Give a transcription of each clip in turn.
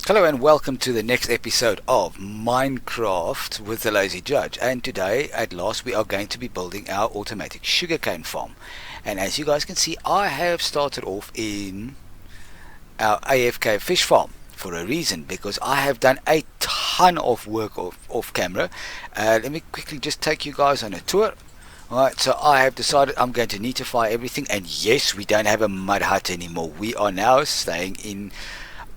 Hello and welcome to the next episode of Minecraft with the Lazy Judge. And today, at last, we are going to be building our automatic sugarcane farm. And as you guys can see, I have started off in our AFK fish farm for a reason, because I have done a ton of work off camera. Let me quickly just take you guys on a tour. Alright, so I have decided I'm going to neatify everything, and yes, we don't have a mud hut anymore. We are now staying in,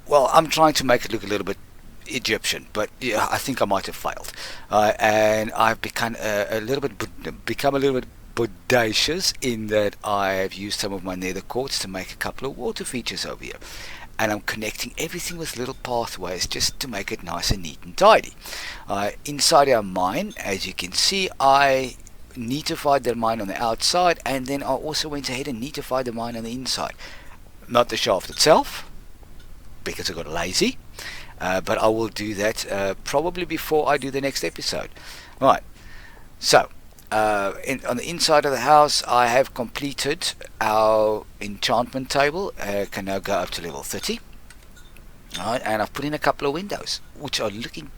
well, I'm trying to make it look a little bit Egyptian, but yeah, I think I might have failed. And I've become a little bit bodacious in that I've used some of my nether quartz to make a couple of water features over here. And I'm connecting everything with little pathways just to make it nice and neat and tidy. Inside our mine, as you can see, I neatified the mine on the outside, and then I also went ahead and neatified the mine on the inside. Not the shaft itself, because I got lazy, but I will do that probably before I do the next episode. Right, so on the inside of the house, I have completed our enchantment table. Can now go up to level 30. Right, and I've put in a couple of windows, which are looking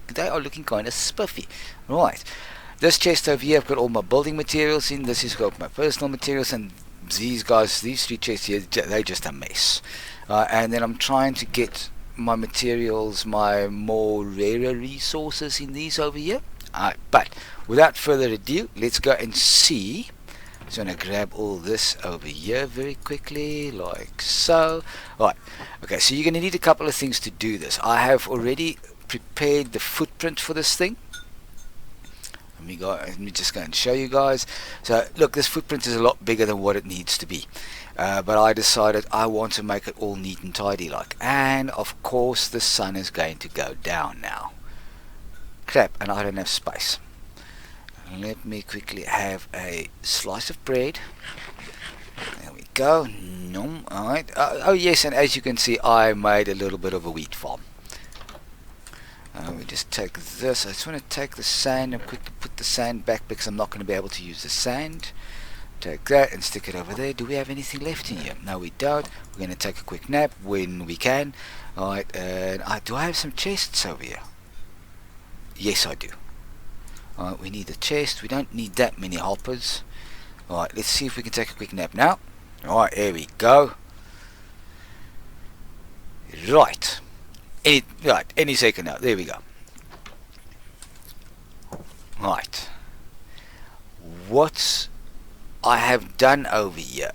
kind of spiffy. Right, this chest over here, I've got all my building materials in. This has got my personal materials, and these three chests here, they're just a mess. And then I'm trying to get my materials, my more rarer resources in these over here. But without further ado, let's go and see. So I'm going to grab all this over here very quickly, like so. Right, okay, so you're going to need a couple of things to do this. I have already prepared the footprint for this thing. Let me just go and show you guys. So look, this footprint is a lot bigger than what it needs to be. But I decided I want to make it all neat and tidy like. And of course the sun is going to go down now. Crap, and I don't have space. Let me quickly have a slice of bread. There we go. Nom. Alright. Oh yes, and as you can see, I made a little bit of a wheat farm. We just take this. I just want to take the sand and quickly put the sand back, because I'm not going to be able to use the sand. Take that and stick it over there. Do we have anything left in here? No, we don't. We're going to take a quick nap when we can. Alright, and do I have some chests over here? Yes, I do. Alright, we need a chest. We don't need that many hoppers. Alright, let's see if we can take a quick nap now. Alright, here we go. Right. Any second now. There we go. Right. What I have done over here,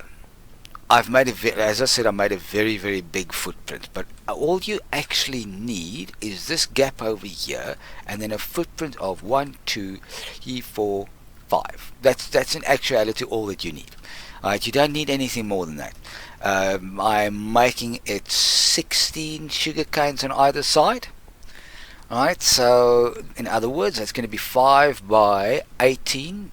I've made as I said, I made a very, very big footprint. But all you actually need is this gap over here, and then a footprint of 1, 2, 3, 4, 5. That's in actuality all that you need. Alright, you don't need anything more than that. I'm making it 16 sugar canes on either side. Alright, so in other words, that's going to be 5 by 18.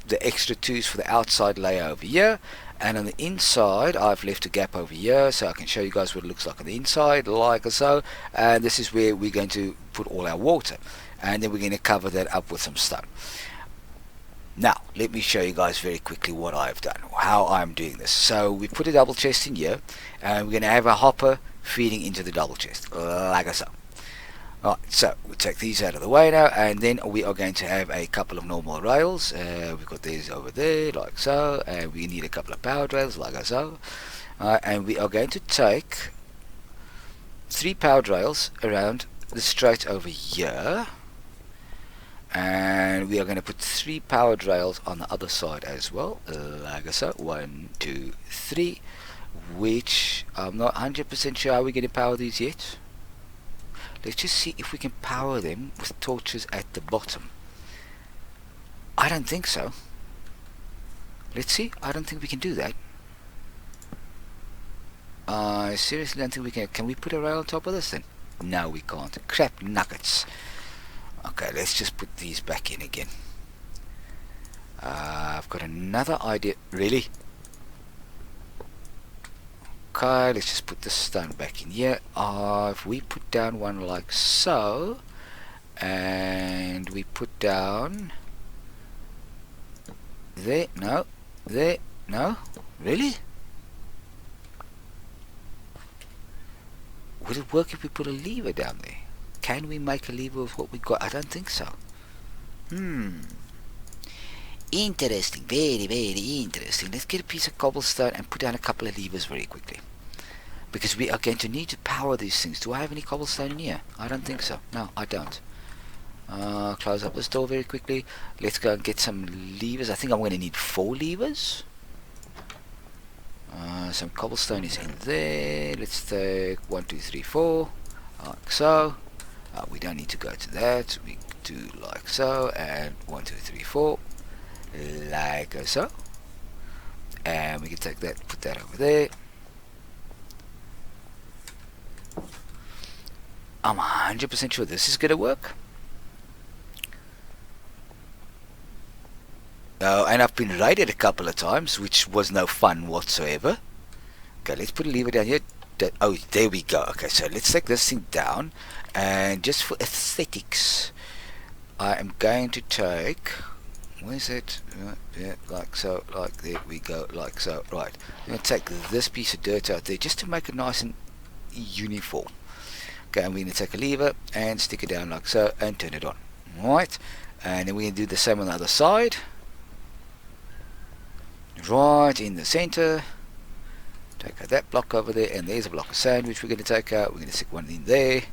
The extra 2s for the outside layer over here. And on the inside, I've left a gap over here, so I can show you guys what it looks like on the inside, like so. And this is where we're going to put all our water. And then we're going to cover that up with some stone. Now, let me show you guys very quickly what I've done, how I'm doing this. So we put a double chest in here, and we're going to have a hopper feeding into the double chest, like so. Alright, so we take these out of the way now, and then we are going to have a couple of normal rails. We've got these over there, like so, and we need a couple of powered rails, like so. And we are going to take 3 powered rails around the straight over here. And we are going to put 3 powered rails on the other side as well, like so. 1, 2, 3, which I'm not 100% sure how we're going to power these yet. Let's just see if we can power them with torches at the bottom. I don't think so. Let's see. I don't think we can do that. I seriously don't think we can. Can we put a rail on top of this then? No, we can't. Crap nuggets. Okay, let's just put these back in again. I've got another idea. Really? Okay, let's just put the stone back in here. If we put down one like so, and we put down there, no, really? would it work if we put a lever down there? Can we make a lever with what we got? I don't think so. Interesting, very, very interesting. Let's get a piece of cobblestone and put down a couple of levers very quickly, because we are going to need to power these things. Do I have any cobblestone in here? I don't think so. No, I don't. Close up this door very quickly. Let's go and get some levers. I think I'm going to need 4 levers. Some cobblestone is in there. Let's take 1, 2, 3, 4, like so. We don't need to go to that. We do like so, and 1, 2, 3, 4, like so. And we can take that, put that over there. I'm 100% sure this is going to work. And I've been raided a couple of times, which was no fun whatsoever. Okay, let's put a lever down here. Oh, there we go. Okay, so let's take this thing down, and just for aesthetics, I am going to take, where is it? Yeah, like so, like there we go, like so. Right, I'm going to take this piece of dirt out there just to make it nice and uniform. Okay, and we're going to take a lever and stick it down like so and turn it on. Alright, and then we're going to do the same on the other side. Right in the center. Take out that block over there, and there's a block of sand which we're going to take out. We're going to stick one in there.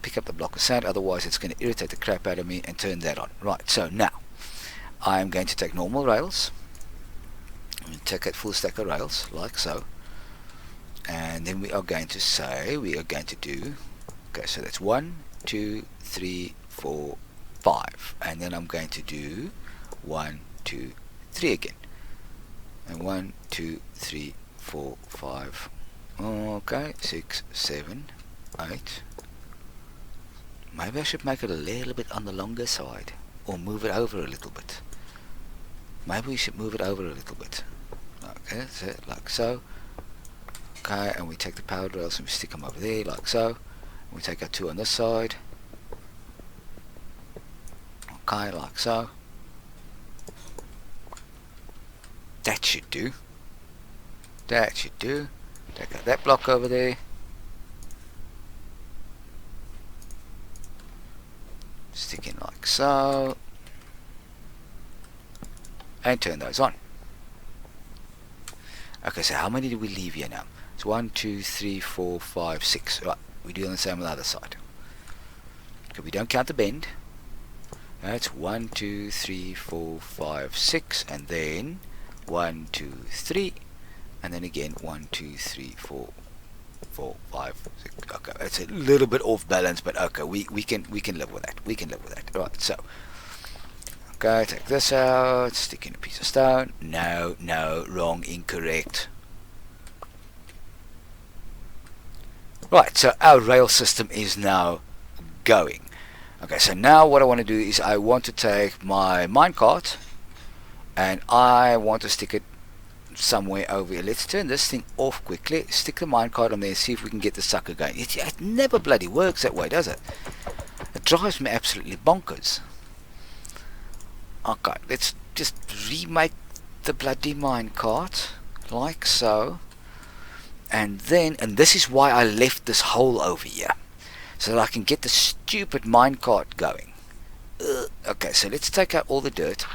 Pick up the block of sand, otherwise it's going to irritate the crap out of me, and turn that on. Right, so now I'm going to take normal rails. I'm going to take that full stack of rails like so, and then we are going to say we are going to do, okay, so that's 1, 2, 3, 4, 5, and then I'm going to do 1, 2, 3 again, and 1, 2, 3, 4, 5, okay, 6, 7, 8. Maybe I should make it a little bit on the longer side, or move it over a little bit. Maybe we should move it over a little bit. Okay, so like so. Okay, and we take the powered rails and we stick them over there like so. And we take our 2 on this side. Okay, like so. That should do. That should do. Take out that block over there. Stick in like so. And turn those on. Okay, so how many do we leave here now? It's 1, 2, 3, 4, 5, 6. Right, we do on the same on the other side. Okay, we don't count the bend. That's 1, 2, 3, 4, 5, 6, and then 1, 2, 3, and then again 1, 2, 3, 4, 4, 5, 6. Okay, it's a little bit off balance, but okay, we can live with that. We can live with that. Right, so okay, take this out, stick in a piece of stone. No, wrong, incorrect. Right, so our rail system is now going. Okay, so now what I want to do is I want to take my minecart and I want to stick it somewhere over here. Let's turn this thing off quickly, stick the minecart on there, see if we can get the sucker going. It never bloody works that way, does it? It drives me absolutely bonkers. Okay, let's just remake the bloody minecart like so, and this is why I left this hole over here, so that I can get the stupid minecart going. Okay, so let's take out all the dirt,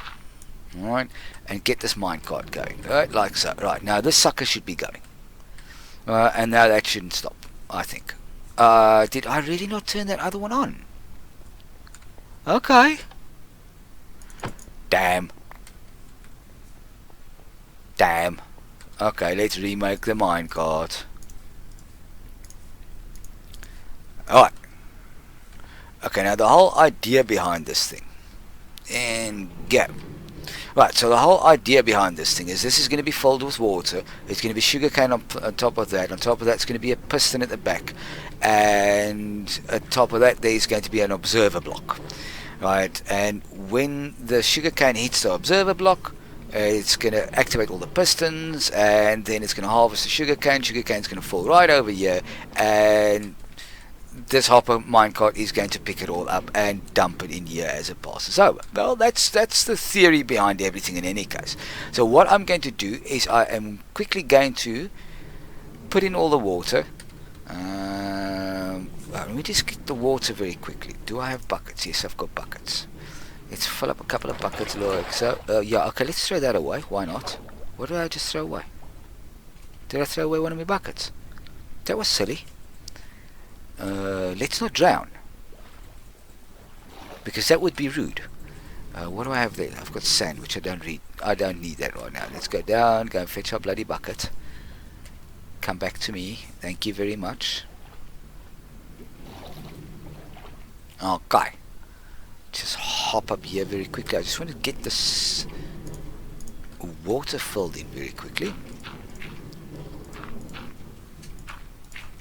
alright, and get this minecart going, right, like so. Right, now this sucker should be going, and now that shouldn't stop, I think. Did I really not turn that other one on? Okay. Damn. Okay, let's remake the minecart. Alright. Okay, now the whole idea behind this thing. And go. Right, so the whole idea behind this thing is this is going to be filled with water. It's going to be sugarcane on top of that. On top of that, it's going to be a piston at the back. And at top of that, there's going to be an observer block. Right, and when the sugarcane hits the observer block, it's going to activate all the pistons, and then it's going to harvest the sugarcane. Sugarcane's going to fall right over here, and this hopper minecart is going to pick it all up and dump it in here as it passes over. Well, that's the theory behind everything in any case. So what I'm going to do is I am quickly going to put in all the water. Let me just get the water very quickly. Do I have buckets? Yes, I've got buckets. Let's fill up a couple of buckets like so. Yeah, okay, let's throw that away. Why not? What did I just throw away? Did I throw away one of my buckets? That was silly. Let's not drown, because that would be rude. What do I have there? I've got sand, which I don't need that right now. Let's go down, go and fetch our bloody bucket. Come back to me. Thank you very much. Okay. Just hop up here very quickly. I just want to get this water filled in very quickly.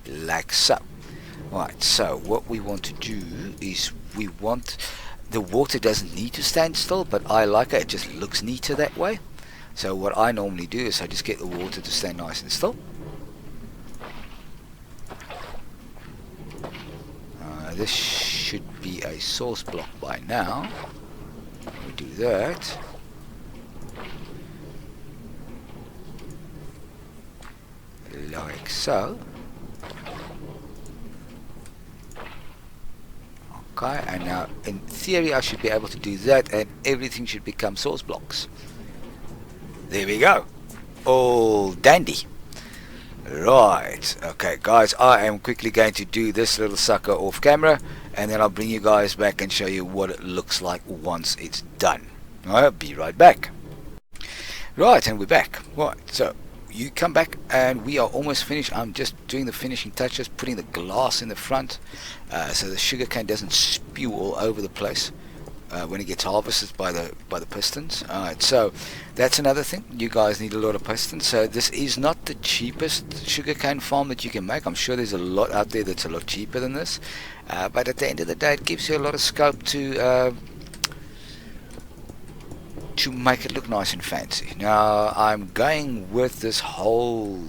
Like so. Right, so what we want to do is we want... The water doesn't need to stand still, but I like it. It just looks neater that way. So what I normally do is I just get the water to stand nice and still. This should be a source block by now. We do that. Like so. Okay, and now in theory I should be able to do that and everything should become source blocks. There we go. All dandy. Right, okay guys, I am quickly going to do this little sucker off camera and then I'll bring you guys back and show you what it looks like once it's done. I'll be right back. Right, and we're back. Right, so you come back and we are almost finished. I'm just doing the finishing touches, putting the glass in the front so the sugarcane doesn't spew all over the place when it gets harvested by the pistons. Alright, so that's another thing. You guys need a lot of pistons. So this is not the cheapest sugarcane farm that you can make. I'm sure there's a lot out there that's a lot cheaper than this. But at the end of the day, it gives you a lot of scope to make it look nice and fancy. Now I'm going with this whole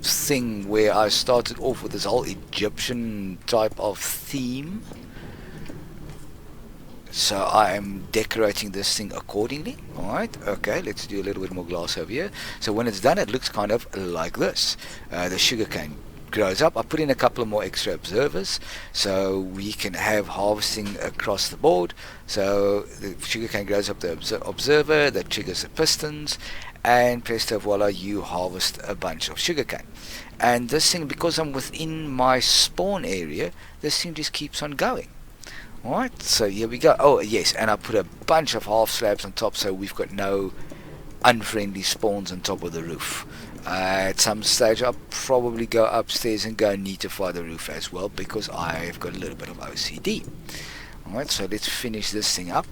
thing where I started off with this whole Egyptian type of theme. So I am decorating this thing accordingly. Alright, okay, let's do a little bit more glass over here. So when it's done, it looks kind of like this. The sugarcane grows up. I put in a couple of more extra observers so we can have harvesting across the board. So the sugarcane grows up the observer that triggers the pistons, and presto voila, you harvest a bunch of sugarcane. And this thing, because I'm within my spawn area, this thing just keeps on going. Alright, so here we go. Oh yes, and I put a bunch of half slabs on top so we've got no unfriendly spawns on top of the roof. At some stage I'll probably go upstairs and go neatify the roof as well, because I've got a little bit of OCD. Alright, so let's finish this thing up.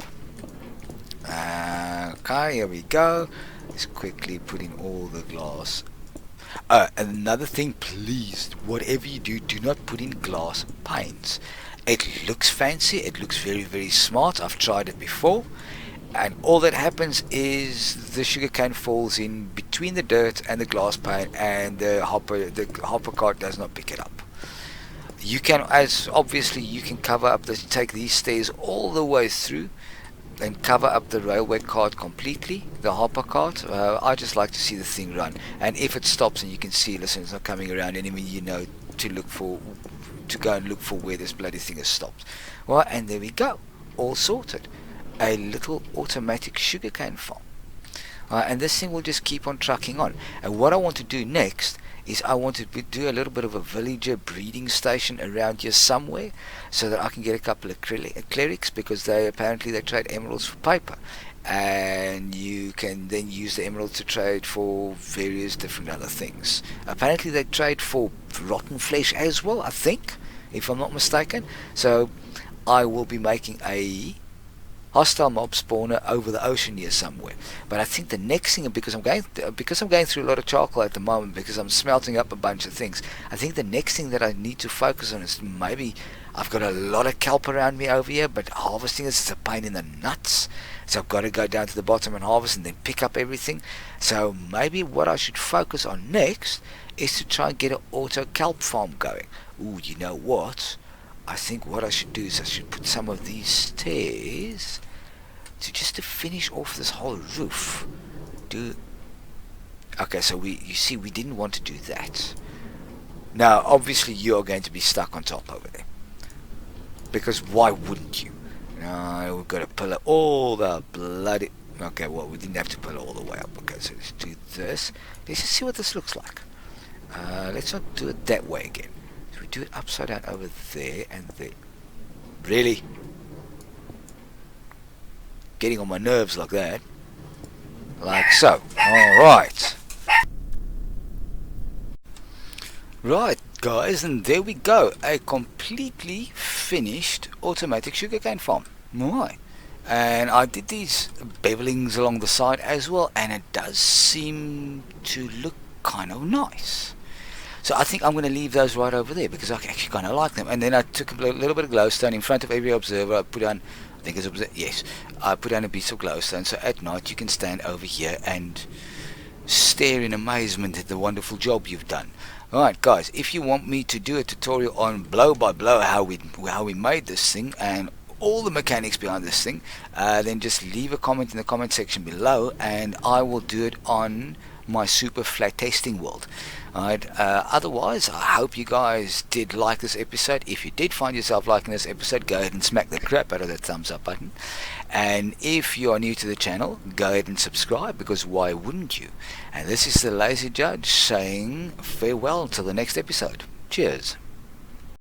Okay, here we go. Let's quickly put in all the glass. Another thing, please, whatever you do, do not put in glass panes. It looks fancy, it looks very, very smart. I've tried it before, and all that happens is the sugarcane falls in between the dirt and the glass pane, and the hopper cart does not pick it up. You can, as obviously, you can cover up take these stairs all the way through and cover up the railway cart completely, the hopper cart. I just like to see the thing run, and if it stops and you can see, listen, it's not coming around anymore, you know to go and look for where this bloody thing has stopped. Well, and there we go, all sorted. A little automatic sugarcane farm. And this thing will just keep on trucking on. And what I want to do next is I want to do a little bit of a villager breeding station around here somewhere, so that I can get a couple of clerics, because they trade emeralds for paper, and you can then use the emeralds to trade for various different other things. Apparently they trade for rotten flesh as well, I think, if I'm not mistaken. So I will be making a hostile mob spawner over the ocean here somewhere. But I think the next thing, because I'm going through a lot of charcoal at the moment, because I'm smelting up a bunch of things, I think the next thing that I need to focus on is, maybe I've got a lot of kelp around me over here, but harvesting is a pain in the nuts. So I've got to go down to the bottom and harvest and then pick up everything. So maybe what I should focus on next is to try and get an auto kelp farm going. Ooh, you know what? I think what I should do is I should put some of these stairs to finish off this whole roof. Okay, so you see, we didn't want to do that. Now, obviously, you're going to be stuck on top over there. Because why wouldn't you? No, we've got to pull it all the bloody... Okay, well, we didn't have to pull it all the way up. Okay, so let's do this. Let's just see what this looks like. Let's not do it that way again. So we do it upside down over there and there. Really? Getting on my nerves like that. Like so. Alright. Right, guys, and there we go. A completely finished automatic sugarcane farm. Right. And I did these bevelings along the side as well, and it does seem to look kind of nice. So I think I'm going to leave those right over there because I actually kind of like them. And then I took a little bit of glowstone in front of every observer. I put down, I think it's yes, I put down a piece of glowstone. So at night you can stand over here and stare in amazement at the wonderful job you've done. Alright guys, if you want me to do a tutorial on blow by blow how we made this thing and all the mechanics behind this thing, then just leave a comment in the comment section below and I will do it on my super flat testing world. Alright, otherwise I hope you guys did like this episode. If you did find yourself liking this episode, go ahead and smack the crap out of that thumbs up button. And if you are new to the channel, go ahead and subscribe, because why wouldn't you? And this is the Lazy Judge saying farewell till the next episode. Cheers.